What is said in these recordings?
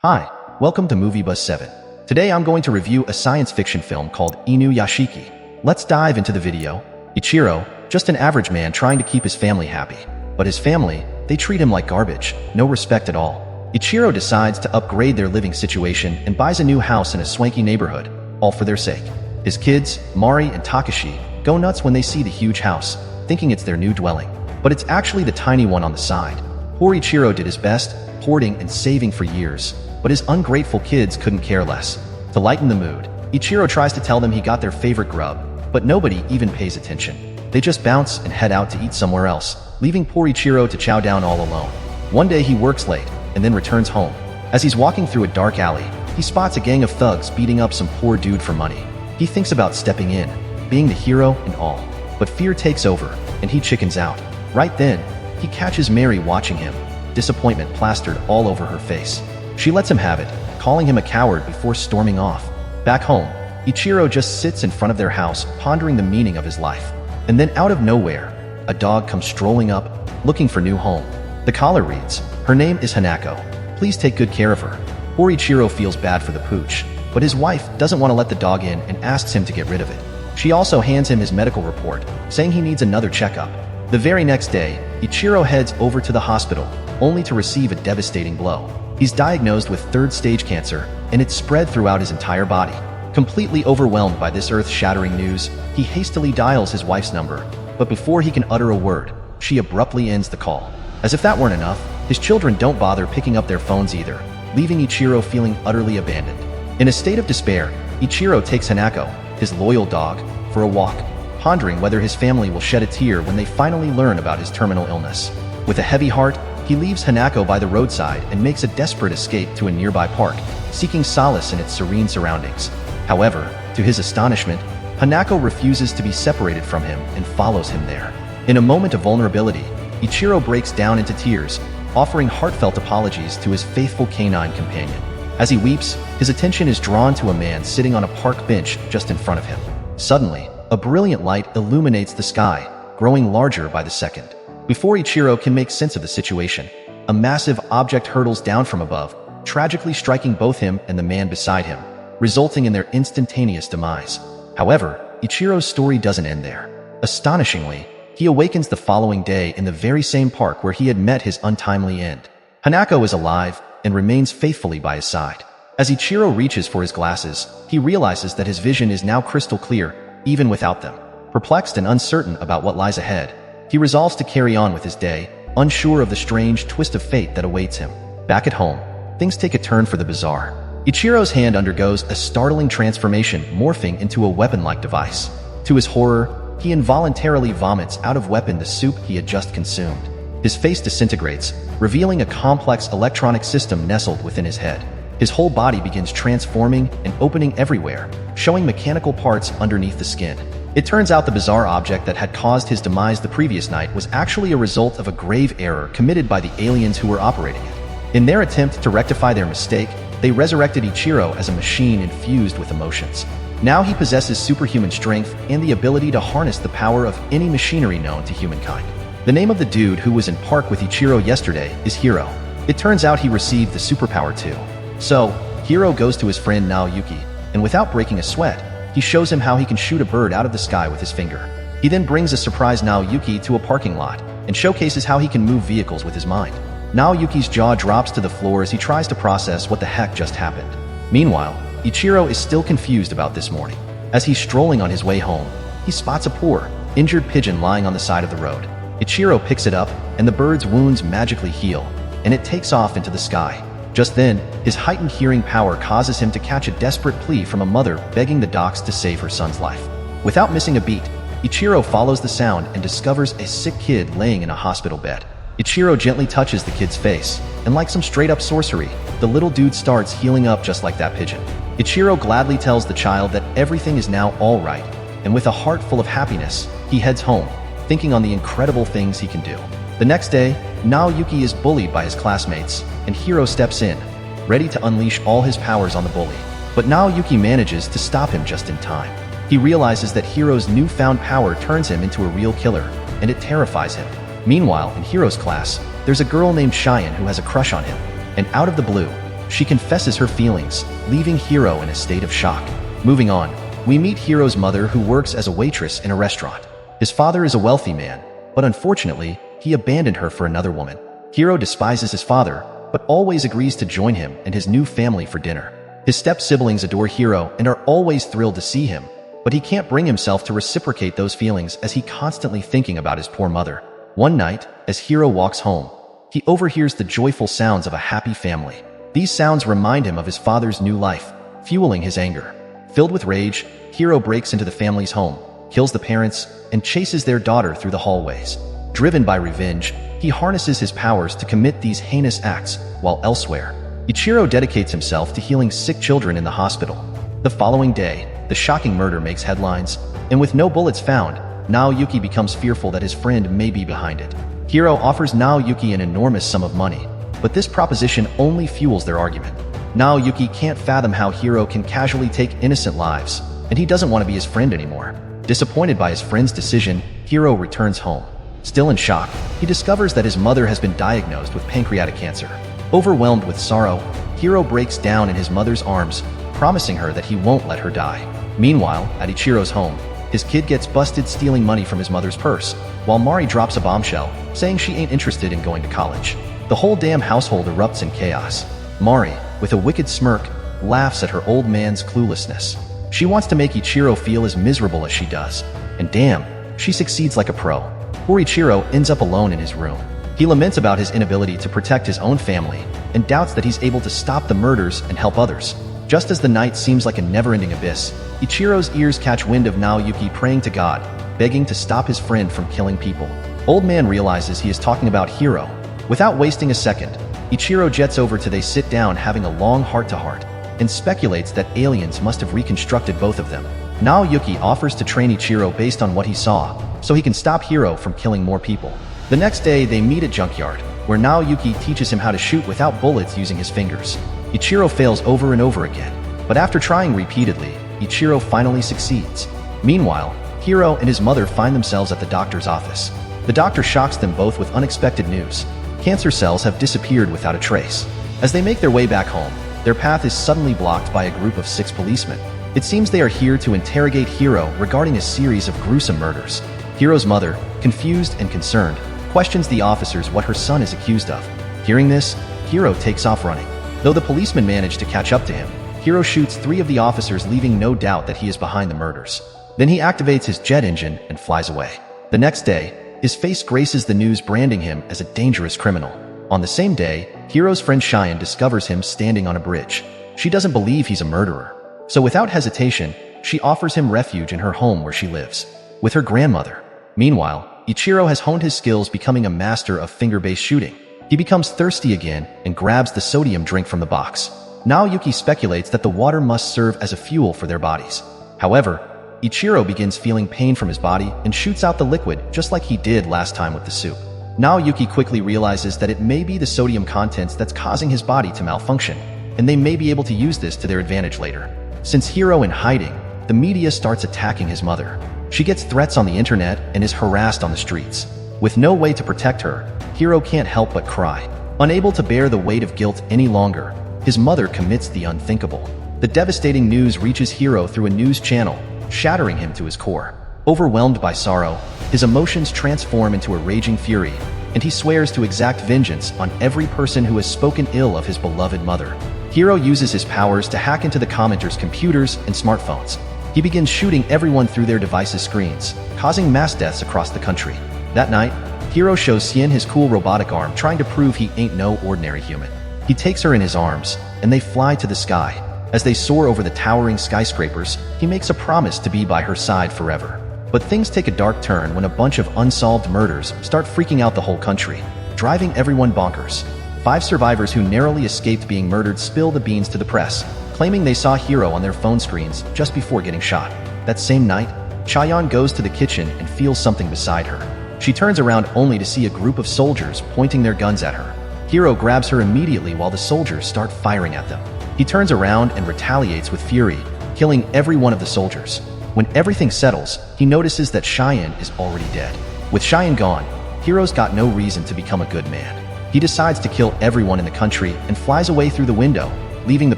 Hi, welcome to Movie Buzz 7. Today I'm going to review a science fiction film called Inuyashiki. Let's dive into the video. Ichiro, just an average man trying to keep his family happy. But his family, they treat him like garbage, no respect at all. Ichiro decides to upgrade their living situation and buys a new house in a swanky neighborhood, all for their sake. His kids, Mari and Takashi, go nuts when they see the huge house, thinking it's their new dwelling. But it's actually the tiny one on the side. Poor Ichiro did his best, hoarding and saving for years. But his ungrateful kids couldn't care less. To lighten the mood, Ichiro tries to tell them he got their favorite grub, but nobody even pays attention. They just bounce and head out to eat somewhere else, leaving poor Ichiro to chow down all alone. One day he works late, and then returns home. As he's walking through a dark alley, he spots a gang of thugs beating up some poor dude for money. He thinks about stepping in, being the hero and all. But fear takes over, and he chickens out. Right then, he catches Mary watching him, disappointment plastered all over her face. She lets him have it, calling him a coward before storming off. Back home, Ichiro just sits in front of their house, pondering the meaning of his life. And then out of nowhere, a dog comes strolling up, looking for new home. The collar reads, "Her name is Hanako. Please take good care of her." Poor Ichiro feels bad for the pooch, but his wife doesn't want to let the dog in and asks him to get rid of it. She also hands him his medical report, saying he needs another checkup. The very next day, Ichiro heads over to the hospital, only to receive a devastating blow. He's diagnosed with third-stage cancer, and it's spread throughout his entire body. Completely overwhelmed by this earth-shattering news, he hastily dials his wife's number, but before he can utter a word, she abruptly ends the call. As if that weren't enough, his children don't bother picking up their phones either, leaving Ichiro feeling utterly abandoned. In a state of despair, Ichiro takes Hanako, his loyal dog, for a walk, pondering whether his family will shed a tear when they finally learn about his terminal illness. With a heavy heart, he leaves Hanako by the roadside and makes a desperate escape to a nearby park, seeking solace in its serene surroundings. However, to his astonishment, Hanako refuses to be separated from him and follows him there. In a moment of vulnerability, Ichiro breaks down into tears, offering heartfelt apologies to his faithful canine companion. As he weeps, his attention is drawn to a man sitting on a park bench just in front of him. Suddenly, a brilliant light illuminates the sky, growing larger by the second. Before Ichiro can make sense of the situation, a massive object hurtles down from above, tragically striking both him and the man beside him, resulting in their instantaneous demise. However, Ichiro's story doesn't end there. Astonishingly, he awakens the following day in the very same park where he had met his untimely end. Hanako is alive and remains faithfully by his side. As Ichiro reaches for his glasses, he realizes that his vision is now crystal clear, even without them. Perplexed and uncertain about what lies ahead, he resolves to carry on with his day, unsure of the strange twist of fate that awaits him. Back at home, things take a turn for the bizarre. Ichiro's hand undergoes a startling transformation, morphing into a weapon-like device. To his horror, he involuntarily vomits out of weapon the soup he had just consumed. His face disintegrates, revealing a complex electronic system nestled within his head. His whole body begins transforming and opening everywhere, showing mechanical parts underneath the skin. It turns out the bizarre object that had caused his demise the previous night was actually a result of a grave error committed by the aliens who were operating it. In their attempt to rectify their mistake, they resurrected Ichiro as a machine infused with emotions. Now he possesses superhuman strength and the ability to harness the power of any machinery known to humankind. The name of the dude who was in park with Ichiro yesterday is Hiro. It turns out he received the superpower too. So, Hiro goes to his friend Naoyuki, and without breaking a sweat, he shows him how he can shoot a bird out of the sky with his finger. He then brings a surprise Naoyuki to a parking lot and showcases how he can move vehicles with his mind. Naoyuki's jaw drops to the floor as he tries to process what the heck just happened. Meanwhile, Ichiro is still confused about this morning. As he's strolling on his way home, he spots a poor, injured pigeon lying on the side of the road. Ichiro picks it up, and the bird's wounds magically heal, and it takes off into the sky. Just then, his heightened hearing power causes him to catch a desperate plea from a mother begging the docs to save her son's life. Without missing a beat, Ichiro follows the sound and discovers a sick kid laying in a hospital bed. Ichiro gently touches the kid's face, and like some straight-up sorcery, the little dude starts healing up just like that pigeon. Ichiro gladly tells the child that everything is now all right, and with a heart full of happiness, he heads home, thinking on the incredible things he can do. The next day, Naoyuki is bullied by his classmates, and Hiro steps in, ready to unleash all his powers on the bully. But Naoyuki manages to stop him just in time. He realizes that Hiro's newfound power turns him into a real killer, and it terrifies him. Meanwhile, in Hiro's class, there's a girl named Cheyenne who has a crush on him, and out of the blue, She confesses her feelings, leaving Hiro in a state of shock. Moving on, we meet Hiro's mother, who works as a waitress in a restaurant. His father is a wealthy man, but unfortunately, he abandoned her for another woman. Hiro despises his father, but always agrees to join him and his new family for dinner. His step-siblings adore Hiro and are always thrilled to see him, but he can't bring himself to reciprocate those feelings as he constantly thinking about his poor mother. One night, as Hiro walks home, he overhears the joyful sounds of a happy family. These sounds remind him of his father's new life, fueling his anger. Filled with rage, Hiro breaks into the family's home, kills the parents, and chases their daughter through the hallways. Driven by revenge, he harnesses his powers to commit these heinous acts, while elsewhere, Ichiro dedicates himself to healing sick children in the hospital. The following day, the shocking murder makes headlines, and with no bullets found, Naoyuki becomes fearful that his friend may be behind it. Hiro offers Naoyuki an enormous sum of money, but this proposition only fuels their argument. Naoyuki can't fathom how Hiro can casually take innocent lives, and he doesn't want to be his friend anymore. Disappointed by his friend's decision, Hiro returns home. Still in shock, he discovers that his mother has been diagnosed with pancreatic cancer. Overwhelmed with sorrow, Hiro breaks down in his mother's arms, promising her that he won't let her die. Meanwhile, at Ichiro's home, his kid gets busted stealing money from his mother's purse, while Mari drops a bombshell, saying she ain't interested in going to college. The whole damn household erupts in chaos. Mari, with a wicked smirk, laughs at her old man's cluelessness. She wants to make Ichiro feel as miserable as she does, and damn, she succeeds like a pro. Poor Ichiro ends up alone in his room. He laments about his inability to protect his own family and doubts that he's able to stop the murders and help others. Just as the night seems like a never-ending abyss, Ichiro's ears catch wind of Naoyuki praying to God, begging to stop his friend from killing people. Old man realizes he is talking about Hiro. Without wasting a second, Ichiro jets over to they sit down having a long heart-to-heart and speculates that aliens must have reconstructed both of them. Naoyuki offers to train Ichiro based on what he saw, so he can stop Hiro from killing more people. The next day, they meet at Junkyard, where Naoyuki teaches him how to shoot without bullets using his fingers. Ichiro fails over and over again, but after trying repeatedly, Ichiro finally succeeds. Meanwhile, Hiro and his mother find themselves at the doctor's office. The doctor shocks them both with unexpected news. Cancer cells have disappeared without a trace. As they make their way back home, their path is suddenly blocked by a group of 6 policemen. It seems they are here to interrogate Hiro regarding a series of gruesome murders. Hiro's mother, confused and concerned, questions the officers what her son is accused of. Hearing this, Hiro takes off running. Though the policemen manage to catch up to him, Hiro shoots 3 of the officers, leaving no doubt that he is behind the murders. Then he activates his jet engine and flies away. The next day, his face graces the news, branding him as a dangerous criminal. On the same day, Hiro's friend Cheyenne discovers him standing on a bridge. She doesn't believe he's a murderer, so without hesitation, she offers him refuge in her home where she lives with her grandmother. Meanwhile, Ichiro has honed his skills, becoming a master of finger-based shooting. He becomes thirsty again and grabs the sodium drink from the box. Naoyuki speculates that the water must serve as a fuel for their bodies. However, Ichiro begins feeling pain from his body and shoots out the liquid just like he did last time with the soup. Naoyuki quickly realizes that it may be the sodium contents that's causing his body to malfunction, and they may be able to use this to their advantage later. Since Hiro in hiding, the media starts attacking his mother. She gets threats on the internet and is harassed on the streets. With no way to protect her, Hiro can't help but cry. Unable to bear the weight of guilt any longer, his mother commits the unthinkable. The devastating news reaches Hiro through a news channel, shattering him to his core. Overwhelmed by sorrow, his emotions transform into a raging fury, and he swears to exact vengeance on every person who has spoken ill of his beloved mother. Hiro uses his powers to hack into the commenters' computers and smartphones. He begins shooting everyone through their devices' screens, causing mass deaths across the country. That night, Hiro shows Sien his cool robotic arm, trying to prove he ain't no ordinary human. He takes her in his arms, and they fly to the sky. As they soar over the towering skyscrapers, he makes a promise to be by her side forever. But things take a dark turn when a bunch of unsolved murders start freaking out the whole country, driving everyone bonkers. 5 survivors who narrowly escaped being murdered spill the beans to the press, claiming they saw Hiro on their phone screens just before getting shot. That same night, Chaeyeon goes to the kitchen and feels something beside her. She turns around only to see a group of soldiers pointing their guns at her. Hiro grabs her immediately while the soldiers start firing at them. He turns around and retaliates with fury, killing every one of the soldiers. When everything settles, he notices that Cheyenne is already dead. With Cheyenne gone, Hiro's got no reason to become a good man. He decides to kill everyone in the country and flies away through the window, leaving the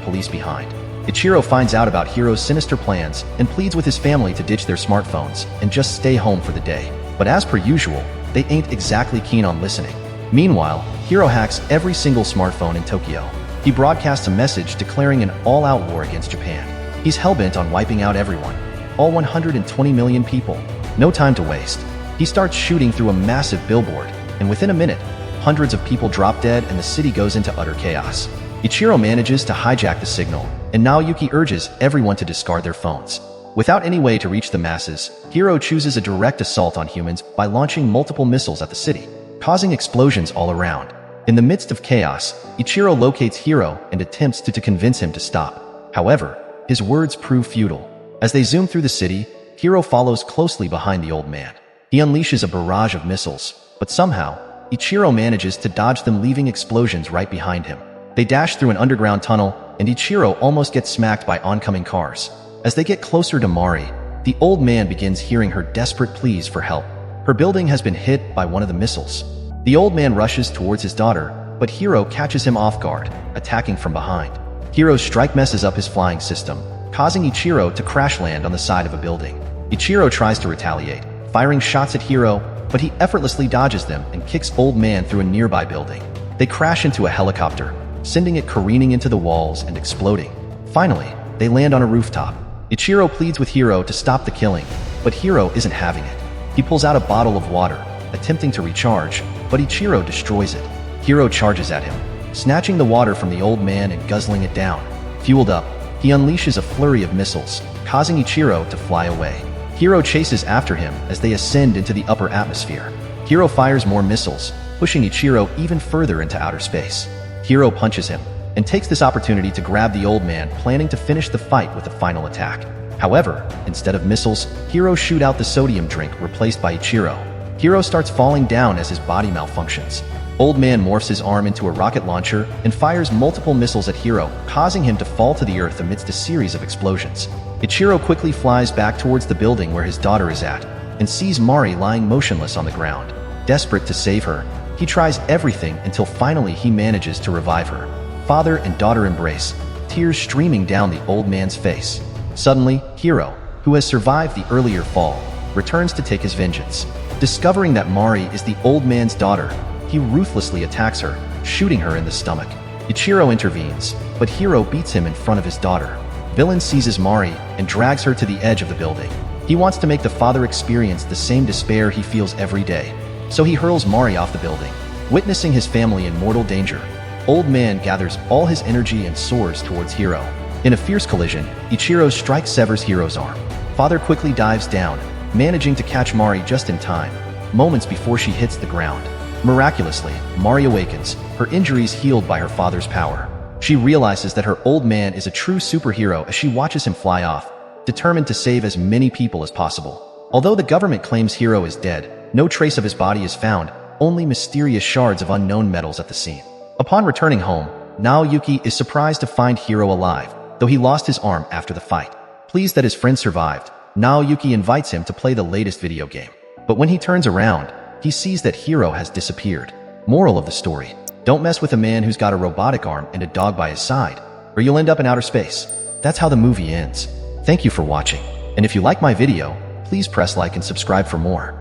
police behind. Ichiro finds out about Hiro's sinister plans and pleads with his family to ditch their smartphones and just stay home for the day. But as per usual, they ain't exactly keen on listening. Meanwhile, Hiro hacks every single smartphone in Tokyo. He broadcasts a message declaring an all-out war against Japan. He's hellbent on wiping out everyone, all 120 million people. No time to waste. He starts shooting through a massive billboard, and within a minute, hundreds of people drop dead and the city goes into utter chaos. Ichiro manages to hijack the signal, and Naoyuki urges everyone to discard their phones. Without any way to reach the masses, Hiro chooses a direct assault on humans by launching multiple missiles at the city, causing explosions all around. In the midst of chaos, Ichiro locates Hiro and attempts to convince him to stop. However, his words prove futile. As they zoom through the city, Hiro follows closely behind the old man. He unleashes a barrage of missiles, but somehow, Ichiro manages to dodge them, leaving explosions right behind him. They dash through an underground tunnel, and Ichiro almost gets smacked by oncoming cars. As they get closer to Mari, the old man begins hearing her desperate pleas for help. Her building has been hit by one of the missiles. The old man rushes towards his daughter, but Hiro catches him off guard, attacking from behind. Hiro's strike messes up his flying system, causing Ichiro to crash land on the side of a building. Ichiro tries to retaliate, firing shots at Hiro, but he effortlessly dodges them and kicks old man through a nearby building. They crash into a helicopter, sending it careening into the walls and exploding. Finally, they land on a rooftop. Ichiro pleads with Hiro to stop the killing, but Hiro isn't having it. He pulls out a bottle of water, attempting to recharge, but Ichiro destroys it. Hiro charges at him, snatching the water from the old man and guzzling it down. Fueled up, he unleashes a flurry of missiles, causing Ichiro to fly away. Hiro chases after him as they ascend into the upper atmosphere. Hiro fires more missiles, pushing Ichiro even further into outer space. Hiro punches him, and takes this opportunity to grab the old man, planning to finish the fight with a final attack. However, instead of missiles, Hiro shoots out the sodium drink replaced by Ichiro. Hiro starts falling down as his body malfunctions. Old man morphs his arm into a rocket launcher and fires multiple missiles at Hiro, causing him to fall to the earth amidst a series of explosions. Ichiro quickly flies back towards the building where his daughter is at, and sees Mari lying motionless on the ground. Desperate to save her, he tries everything until finally he manages to revive her. Father and daughter embrace, tears streaming down the old man's face. Suddenly, Hiro, who has survived the earlier fall, returns to take his vengeance. Discovering that Mari is the old man's daughter, he ruthlessly attacks her, shooting her in the stomach. Ichiro intervenes, but Hiro beats him in front of his daughter. Villain seizes Mari and drags her to the edge of the building. He wants to make the father experience the same despair he feels every day, so he hurls Mari off the building. Witnessing his family in mortal danger, old man gathers all his energy and soars towards Hiro. In a fierce collision, Ichiro's strike severs Hiro's arm. Father quickly dives down, managing to catch Mari just in time, moments before she hits the ground. Miraculously, Mari awakens, her injuries healed by her father's power. She realizes that her old man is a true superhero as she watches him fly off, determined to save as many people as possible. Although the government claims Hiro is dead, no trace of his body is found, only mysterious shards of unknown metals at the scene. Upon returning home, Naoyuki is surprised to find Hiro alive, though he lost his arm after the fight. Pleased that his friend survived, Naoyuki invites him to play the latest video game. But when he turns around, he sees that Hiro has disappeared. Moral of the story: don't mess with a man who's got a robotic arm and a dog by his side, or you'll end up in outer space. That's how the movie ends. Thank you for watching, and if you like my video, please press like and subscribe for more.